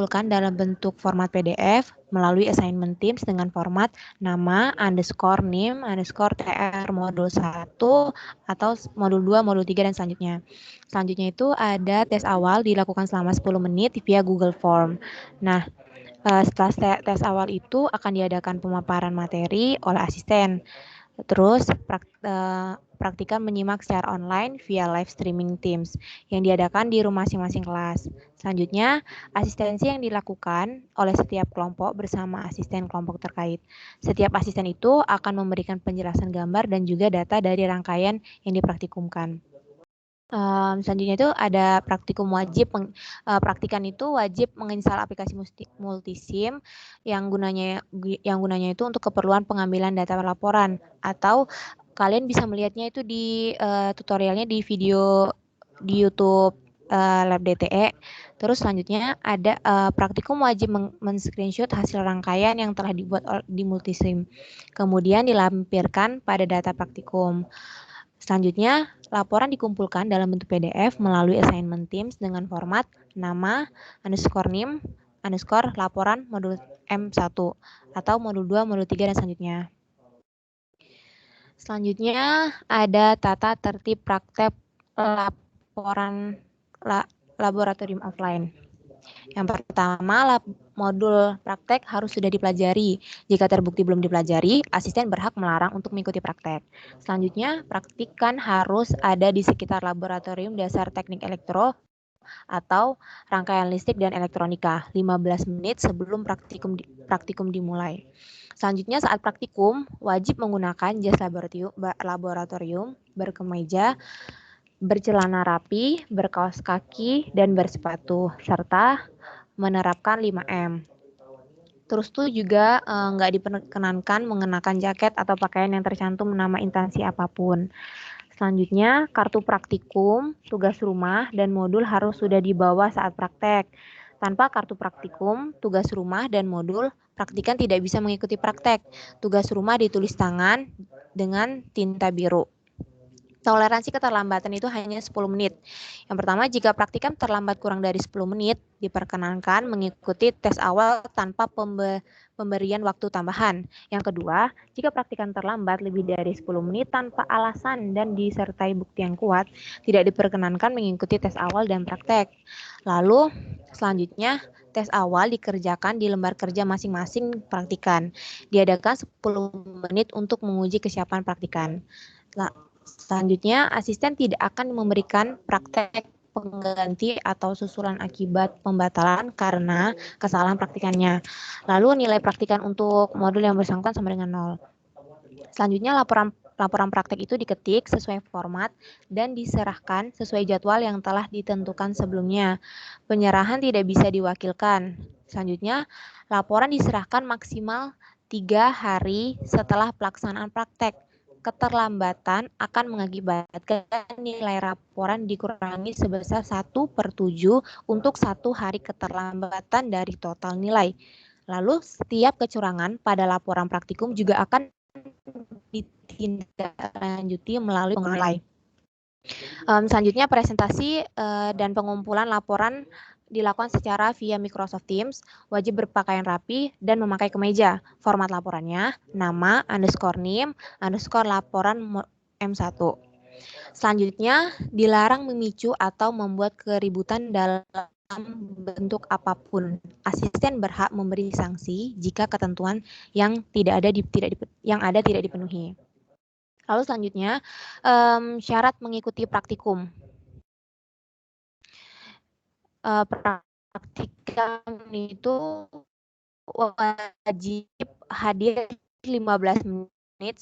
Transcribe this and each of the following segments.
dikumpulkan dalam bentuk format PDF melalui assignment Teams dengan format nama underscore name underscore TR modul 1 atau modul 2, modul 3, dan selanjutnya. Selanjutnya itu ada tes awal dilakukan selama 10 menit via Google Form. Nah, setelah tes awal itu akan diadakan pemaparan materi oleh asisten. Terus praktikan menyimak secara online via live streaming Teams yang diadakan di rumah masing-masing kelas. Selanjutnya, asistensi yang dilakukan oleh setiap kelompok bersama asisten kelompok terkait. Setiap asisten itu akan memberikan penjelasan gambar dan juga data dari rangkaian yang dipraktikumkan. Selanjutnya itu ada praktikum wajib. Praktikan itu wajib menginstal aplikasi multisim yang gunanya itu untuk keperluan pengambilan data laporan, atau kalian bisa melihatnya itu di tutorialnya di video di YouTube Lab DTE. Terus selanjutnya ada praktikum wajib men-screenshot hasil rangkaian yang telah dibuat di multisim, kemudian dilampirkan pada data praktikum. Selanjutnya, laporan dikumpulkan dalam bentuk PDF melalui assignment Teams dengan format nama underscore name underscore laporan modul M1 atau modul 2, modul 3, dan selanjutnya. Selanjutnya ada tata tertib praktek laporan laboratorium offline. Yang pertama, modul praktek harus sudah dipelajari. Jika terbukti belum dipelajari, asisten berhak melarang untuk mengikuti praktek. Selanjutnya, praktikan harus ada di sekitar laboratorium dasar teknik elektro atau rangkaian listrik dan elektronika 15 menit sebelum praktikum dimulai. Selanjutnya, saat praktikum, wajib menggunakan jas laboratorium, berkemeja, bercelana rapi, berkaos kaki, dan bersepatu, serta menerapkan 5M. Terus tuh juga nggak diperkenankan mengenakan jaket atau pakaian yang tercantum nama instansi apapun. Selanjutnya, kartu praktikum, tugas rumah, dan modul harus sudah dibawa saat praktek. Tanpa kartu praktikum, tugas rumah, dan modul, praktikan tidak bisa mengikuti praktek. Tugas rumah ditulis tangan dengan tinta biru. Toleransi keterlambatan itu hanya 10 menit. Yang pertama, jika praktikan terlambat kurang dari 10 menit, diperkenankan mengikuti tes awal tanpa pemberian waktu tambahan. Yang kedua, jika praktikan terlambat lebih dari 10 menit tanpa alasan dan disertai bukti yang kuat, tidak diperkenankan mengikuti tes awal dan praktek. Lalu, selanjutnya, tes awal dikerjakan di lembar kerja masing-masing praktikan. Diadakan 10 menit untuk menguji kesiapan praktikan. Selanjutnya, asisten tidak akan memberikan praktek pengganti atau susulan akibat pembatalan karena kesalahan praktikannya. Lalu nilai praktikan untuk modul yang bersangkutan sama dengan 0. Selanjutnya, laporan praktek itu diketik sesuai format dan diserahkan sesuai jadwal yang telah ditentukan sebelumnya. Penyerahan tidak bisa diwakilkan. Selanjutnya, laporan diserahkan maksimal 3 hari setelah pelaksanaan praktek. Keterlambatan akan mengakibatkan nilai laporan dikurangi sebesar 1/7 untuk 1 hari keterlambatan dari total nilai. Lalu, setiap kecurangan pada laporan praktikum juga akan ditindaklanjuti melalui penilai. Selanjutnya, presentasi dan pengumpulan laporan dilakukan secara via Microsoft Teams, wajib berpakaian rapi dan memakai kemeja. Format laporannya, nama underscore name underscore laporan M1. Selanjutnya, dilarang memicu atau membuat keributan dalam bentuk apapun. Asisten berhak memberi sanksi jika ketentuan yang tidak dipenuhi. Lalu selanjutnya, syarat mengikuti praktikum. Praktikum itu wajib hadir 15 menit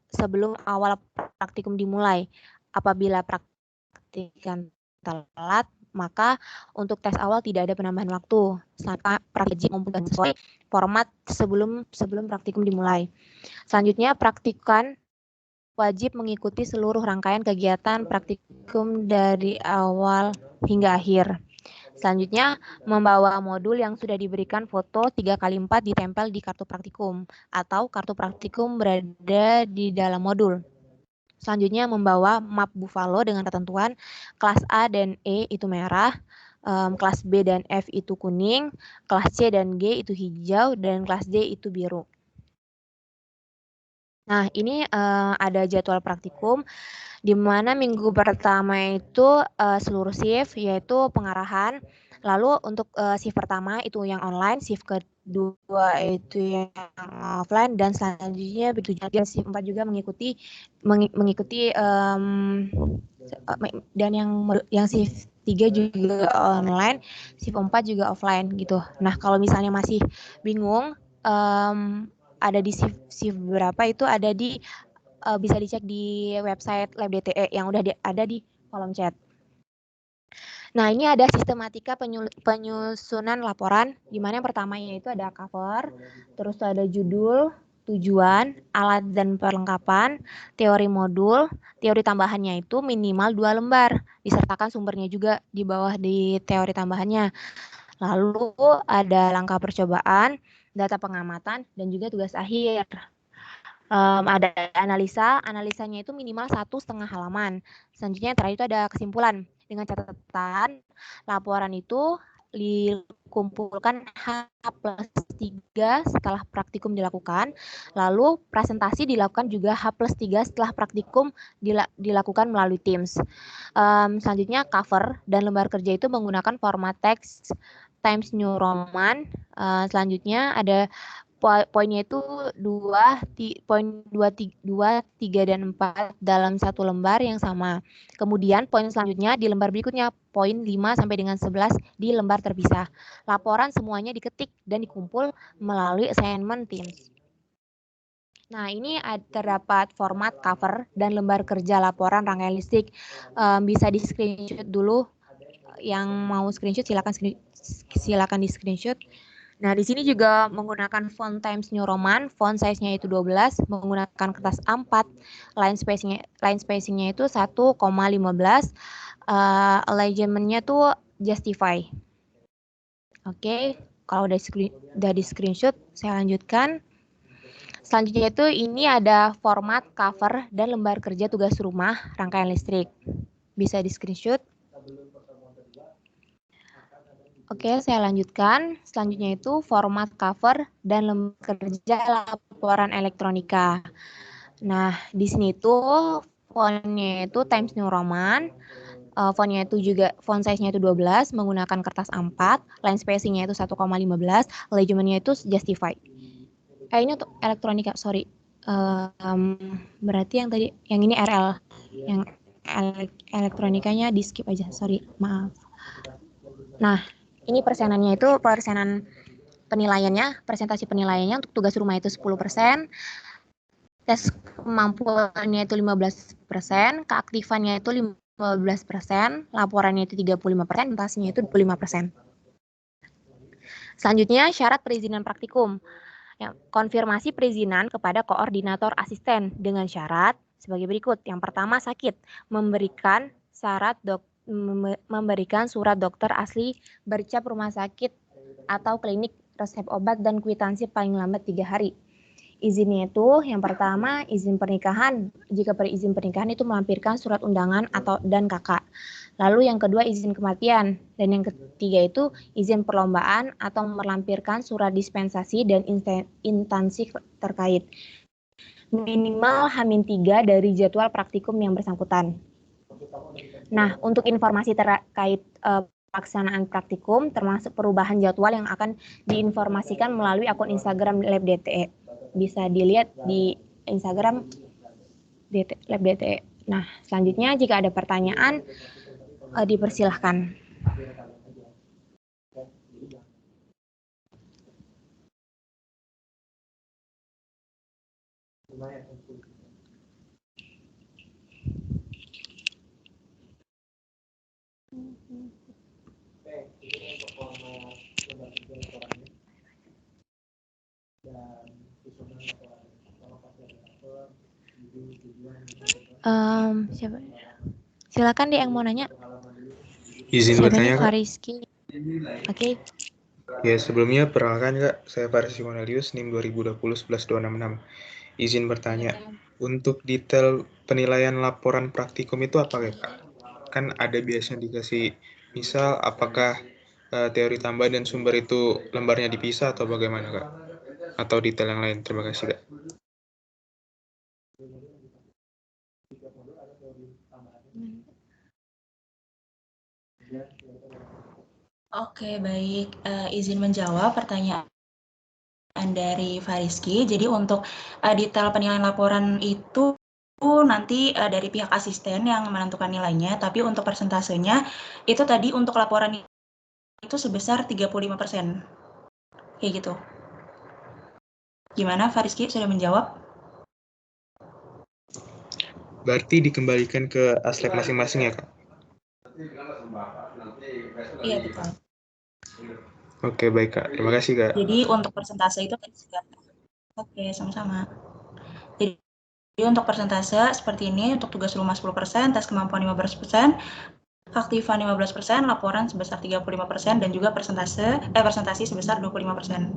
sebelum awal praktikum dimulai. Apabila praktikan telat, maka untuk tes awal tidak ada penambahan waktu. Sampai praktikum sesuai format sebelum praktikum dimulai. Selanjutnya, praktikan wajib mengikuti seluruh rangkaian kegiatan praktikum dari awal hingga akhir. Selanjutnya, membawa modul yang sudah diberikan foto 3x4 ditempel di kartu praktikum atau kartu praktikum berada di dalam modul. Selanjutnya, membawa map Buffalo dengan ketentuan kelas A dan E itu merah, kelas B dan F itu kuning, kelas C dan G itu hijau, dan kelas D itu biru. Nah, ini ada jadwal praktikum, di mana minggu pertama itu seluruh shift, yaitu pengarahan. Lalu untuk shift pertama itu yang online, shift kedua itu yang offline, dan selanjutnya begitu juga shift 4 juga mengikuti dan yang shift 3 juga online, shift 4 juga offline gitu. Nah, kalau misalnya masih bingung ada di shift berapa, itu ada di bisa dicek di website LabDTE yang udah ada di kolom chat. Nah, ini ada sistematika penyusunan laporan, di mana yang pertamanya itu ada cover, terus ada judul, tujuan, alat dan perlengkapan, teori modul, teori tambahannya itu minimal 2 lembar, disertakan sumbernya juga di bawah di teori tambahannya. Lalu ada langkah percobaan, data pengamatan, dan juga tugas akhir. Ada analisanya itu minimal 1,5 halaman. Selanjutnya yang terakhir itu ada kesimpulan. Dengan catatan, laporan itu dikumpulkan H+3 setelah praktikum dilakukan, lalu presentasi dilakukan juga H+3 setelah praktikum dilakukan melalui Teams. Selanjutnya cover dan lembar kerja itu menggunakan format teks Times New Roman. Selanjutnya ada poinnya itu poin 2, 3, dan 4 dalam satu lembar yang sama. Kemudian poin selanjutnya di lembar berikutnya, poin 5 sampai dengan 11 di lembar terpisah. Laporan semuanya diketik dan dikumpul melalui assignment Teams. Nah, ini terdapat format cover dan lembar kerja laporan rangkaian listrik. Bisa di screenshot dulu. Yang mau screenshot silakan di screenshot. Nah, di sini juga menggunakan font Times New Roman, font size-nya itu 12, menggunakan kertas A4, line spacing-nya itu 1,15, alignment-nya tuh justify. Oke, kalau udah di screenshot, saya lanjutkan. Selanjutnya itu ini ada format cover dan lembar kerja tugas rumah rangkaian listrik. Bisa di screenshot. Oke, saya lanjutkan. Selanjutnya itu format cover dan lembar kerja laporan elektronika. Nah, di sini itu fontnya itu Times New Roman. Fontnya itu juga font size-nya itu 12, menggunakan kertas A4, line spacing-nya itu 1,15, alignment-nya itu justify. Ini untuk elektronika, sorry. Berarti yang ini RL. Yang elektronikanya di skip aja, sorry, maaf. Nah, ini persenannya itu presentasi penilaiannya untuk tugas rumah itu 10%, tes kemampuannya itu 15%, keaktifannya itu 15%, laporannya itu 35%, presentasinya itu 25%. Selanjutnya, syarat perizinan praktikum. Konfirmasi perizinan kepada koordinator asisten dengan syarat sebagai berikut. Yang pertama, sakit, memberikan surat dokter asli bercap rumah sakit atau klinik, resep obat, dan kwitansi paling lambat 3 hari. Izinnya itu yang pertama izin pernikahan, jika berizin pernikahan itu melampirkan surat undangan dan kakak. Lalu yang kedua izin kematian, dan yang ketiga itu izin perlombaan atau melampirkan surat dispensasi dan instansi terkait. Minimal H-3 dari jadwal praktikum yang bersangkutan. Nah, untuk informasi terkait pelaksanaan praktikum, termasuk perubahan jadwal yang akan diinformasikan melalui akun Instagram LabDTE. Bisa dilihat di Instagram LabDTE. Nah, selanjutnya jika ada pertanyaan, dipersilahkan. Silakan deh yang mau nanya. Izin bertanya, Kak. Fariski. Oke. Ya, sebelumnya perkenalkan, Kak. Saya Faris Simonelius, NIM 2020-11266. Izin bertanya, untuk detail penilaian laporan praktikum itu apa, Kak? Kan ada biasanya dikasih Misal, apakah teori tambah dan sumber itu lembarnya dipisah atau bagaimana, Kak? Atau detail yang lain? Terima kasih, Kak. Oke, baik. Izin menjawab pertanyaan dari Fariski. Jadi untuk detail penilaian laporan itu nanti dari pihak asisten yang menentukan nilainya, tapi untuk persentasenya itu tadi untuk laporan itu sebesar 35%. Kayak gitu. Gimana Fariski, sudah menjawab? Berarti dikembalikan ke aslep masing-masing ya, Kak? Iya, betul. Oke, baik, Kak. Terima kasih, Kak. Jadi untuk persentase itu oke, sama-sama. Jadi untuk persentase seperti ini, untuk tugas rumah 10%, tes kemampuan 15%, aktifan 15%, laporan sebesar 35%, dan juga presentasi sebesar 25%.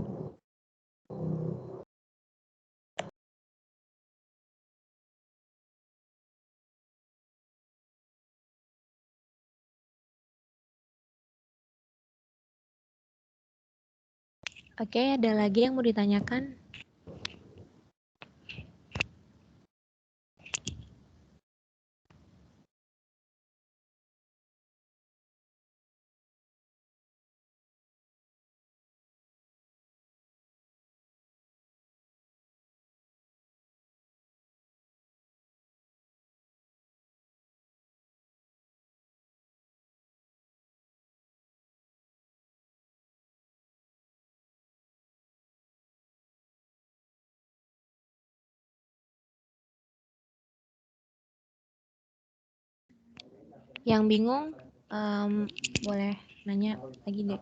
Oke, ada lagi yang mau ditanyakan? Yang bingung boleh nanya lagi deh.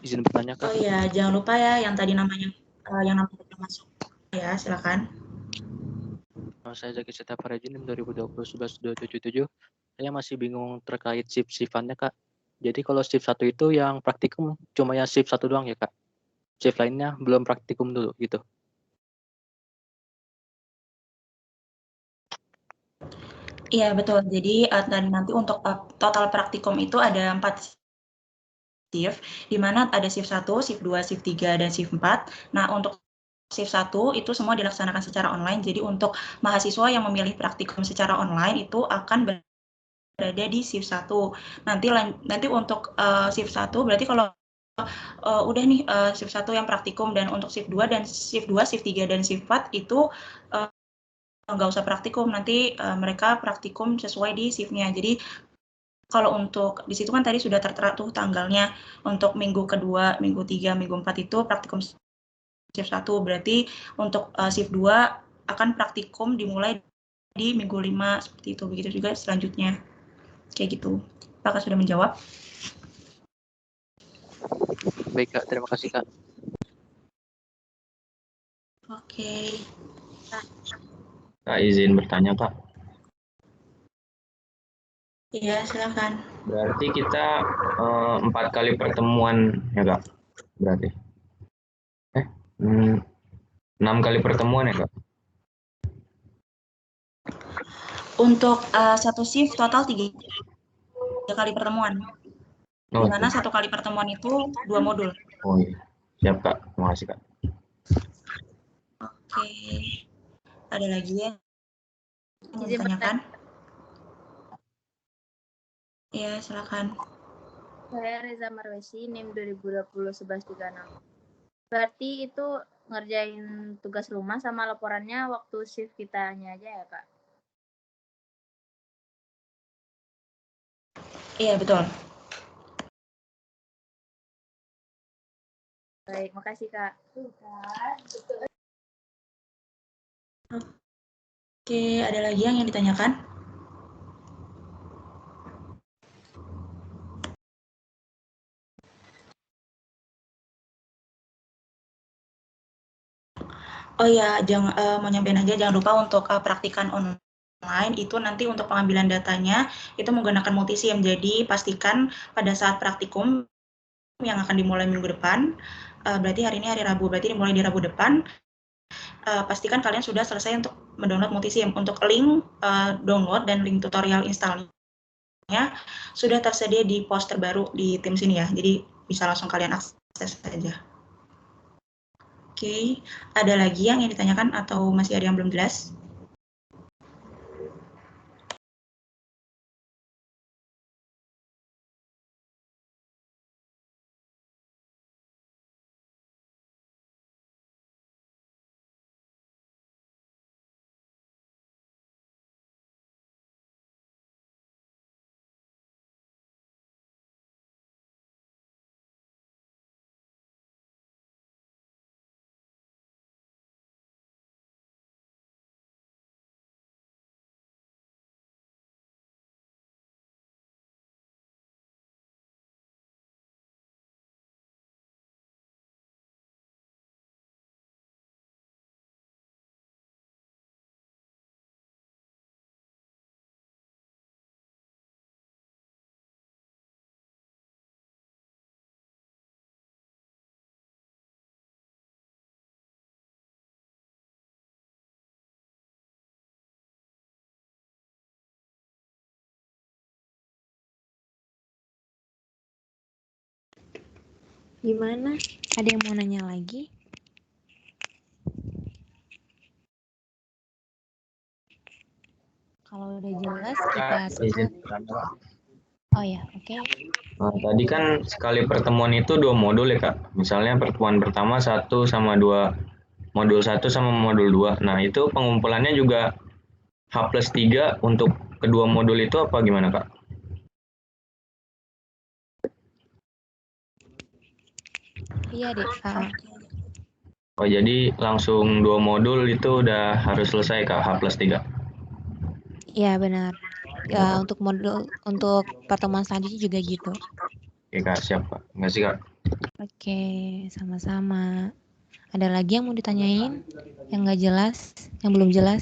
Izin bertanya, Kak. Oh iya, jangan lupa ya yang tadi namanya belum masuk. Ya, silakan. Saya Zaki Setiap Farajin 2020-11-277. Saya masih bingung terkait shift-shiftannya, Kak. Jadi kalau shift 1 itu yang praktikum cuma yang shift 1 doang ya, Kak? Shift lainnya belum praktikum dulu gitu. Iya, betul. Jadi dan nanti untuk total praktikum itu ada 4 shift, di mana ada shift 1, shift 2, shift 3, dan shift 4. Nah, untuk shift 1 itu semua dilaksanakan secara online. Jadi untuk mahasiswa yang memilih praktikum secara online itu akan berada di shift 1. Nanti untuk shift 1 berarti kalau udah nih shift 1 yang praktikum, dan untuk shift 2 dan shift 2, shift 3 dan shift 4 itu nggak usah praktikum, nanti mereka praktikum sesuai di shift-nya. Jadi kalau untuk di situ kan tadi sudah tertera tuh tanggalnya, untuk minggu kedua, minggu 3, minggu 4 itu praktikum shift 1, berarti untuk shift 2 akan praktikum dimulai di minggu 5, seperti itu. Begitu juga selanjutnya. Kayak gitu. Apakah sudah menjawab? Baik, Kak. Terima kasih, Kak. Oke. Kak, izin bertanya, Kak. Iya, silakan. Berarti kita 4 kali pertemuan ya, Kak? Berarti. 6 kali pertemuan ya, Kak? Untuk satu shift total 3 kali pertemuan. Oh, Di mana 1 kali pertemuan itu 2 modul. oh iya. Siap, Kak. Terima kasih, Kak. Oke. Ada lagi ya yang mau ditanyakan? Iya, silakan. Saya Reza Marwesi, NIM 2020-1136. Berarti itu ngerjain tugas rumah sama laporannya waktu shift kitanya aja ya, Kak? Iya, betul. Baik, makasih, Kak. Oke, ada lagi yang ditanyakan? Oh ya, mau nyampein aja jangan lupa untuk praktikan online itu nanti untuk pengambilan datanya itu menggunakan multisim. Jadi pastikan pada saat praktikum yang akan dimulai minggu depan, berarti hari ini hari Rabu, berarti dimulai di Rabu depan, pastikan kalian sudah selesai untuk mendownload multisim. Untuk link download dan link tutorial installnya sudah tersedia di post terbaru di tim sini ya, jadi bisa langsung kalian akses saja. Oke, ada lagi yang ditanyakan atau masih ada yang belum jelas? Gimana? Ada yang mau nanya lagi? Kalau udah jelas kita Izin start. bertanya, Kak. Oh ya, oke. Nah, tadi kan sekali pertemuan itu 2 modul ya Kak. Misalnya pertemuan pertama 1 sama 2, modul 1 sama modul 2. Nah itu pengumpulannya juga H+3 untuk kedua modul itu apa gimana Kak? Iya deh. Oh jadi langsung 2 modul itu udah harus selesai Kak, H+3? Iya benar. Ya untuk pertemuan selanjutnya juga gitu. Oke Kak, siap Kak. Enggak sih Kak? Oke, sama-sama. Ada lagi yang mau ditanyain? Yang nggak jelas? Yang belum jelas?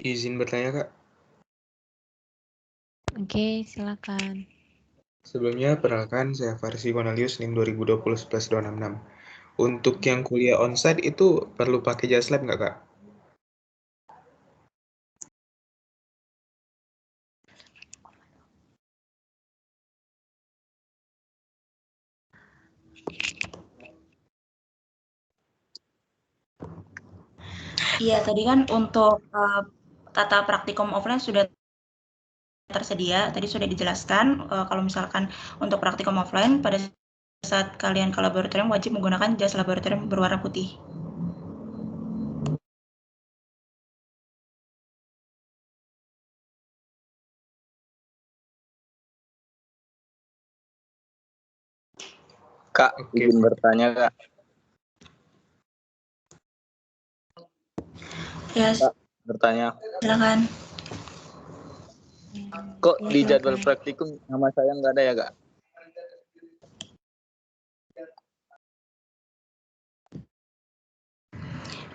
Izin bertanya, Kak. Oke, silakan. Sebelumnya, perkenalkan saya Farsi Cornelius, NIM 2020-11-266. Untuk yang kuliah onsite itu perlu pakai jas lab nggak, Kak? Iya, tadi kan untuk tata praktikum offline sudah tersedia, tadi sudah dijelaskan kalau misalkan untuk praktikum offline pada saat kalian ke laboratorium wajib menggunakan jas laboratorium berwarna putih. Kak, izin bertanya Kak. Ya, Kak, bertanya. silakan. Kok Ya, di silakan. jadwal praktikum nama saya nggak ada ya Kak?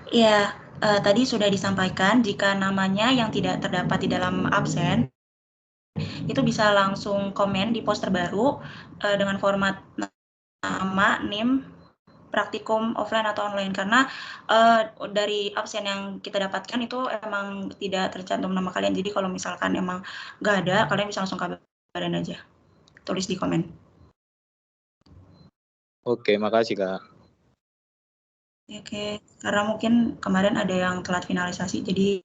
Iya, tadi sudah disampaikan jika namanya yang tidak terdapat di dalam absen, itu bisa langsung komen di poster baru dengan format nama, NIM, praktikum offline atau online, karena dari absen yang kita dapatkan itu emang tidak tercantum nama kalian. Jadi kalau misalkan emang nggak ada, kalian bisa langsung kabarin aja, tulis di komen. Oke, makasih Kak. Oke, karena mungkin kemarin ada yang telat finalisasi, jadi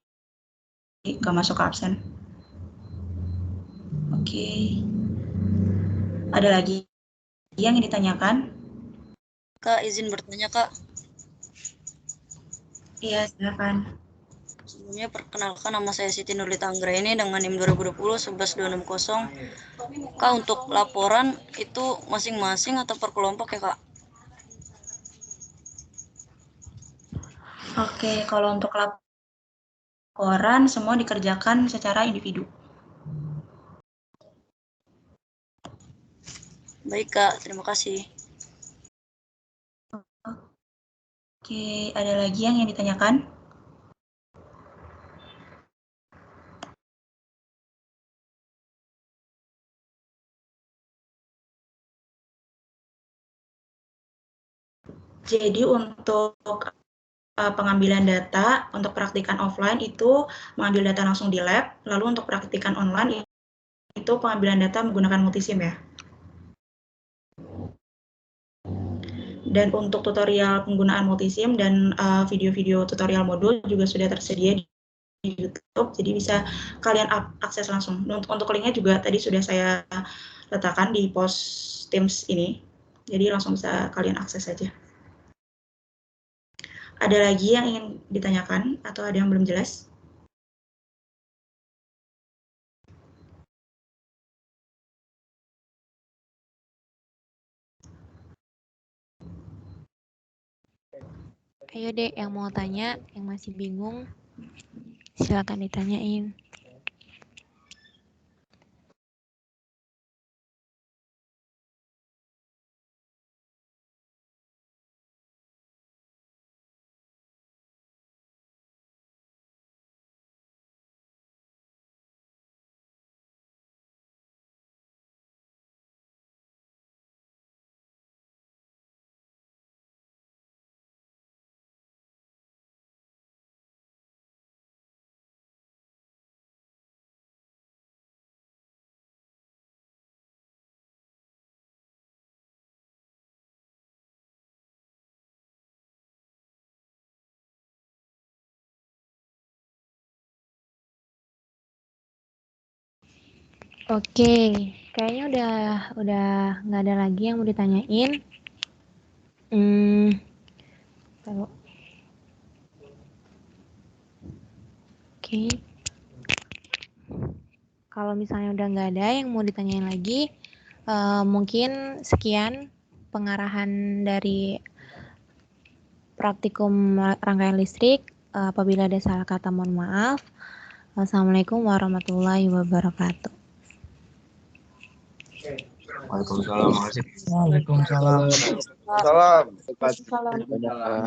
nggak masuk ke absen. Oke. Ada lagi yang ditanyakan? Kak, izin bertanya Kak. Iya, silakan. Sebelumnya perkenalkan, nama saya Siti Nurlita Anggra ini dengan NIM 2020-11260. Kak, untuk laporan itu masing-masing atau per kelompok ya Kak? Oke, kalau untuk laporan semua dikerjakan secara individu. Baik, Kak. Terima kasih. Oke, ada lagi yang ditanyakan? Jadi untuk pengambilan data untuk praktikan offline itu mengambil data langsung di lab, lalu untuk praktikan online itu pengambilan data menggunakan multisim ya. Dan untuk tutorial penggunaan multisim dan video-video tutorial modul juga sudah tersedia di YouTube, jadi bisa kalian akses langsung. Untuk linknya juga tadi sudah saya letakkan di post Teams ini, jadi langsung bisa kalian akses saja. Ada lagi yang ingin ditanyakan atau ada yang belum jelas? Ayo deh, yang mau tanya, yang masih bingung, silakan ditanyain. Oke, kayaknya udah nggak ada lagi yang mau ditanyain. Taruh. Oke. Kalau misalnya udah nggak ada yang mau ditanyain lagi, mungkin sekian pengarahan dari praktikum rangkaian listrik. Apabila ada salah kata, mohon maaf. Assalamualaikum warahmatullahi wabarakatuh. Waalaikumsalam. Waalaikumsalam. Salam. Waalaikumsalam.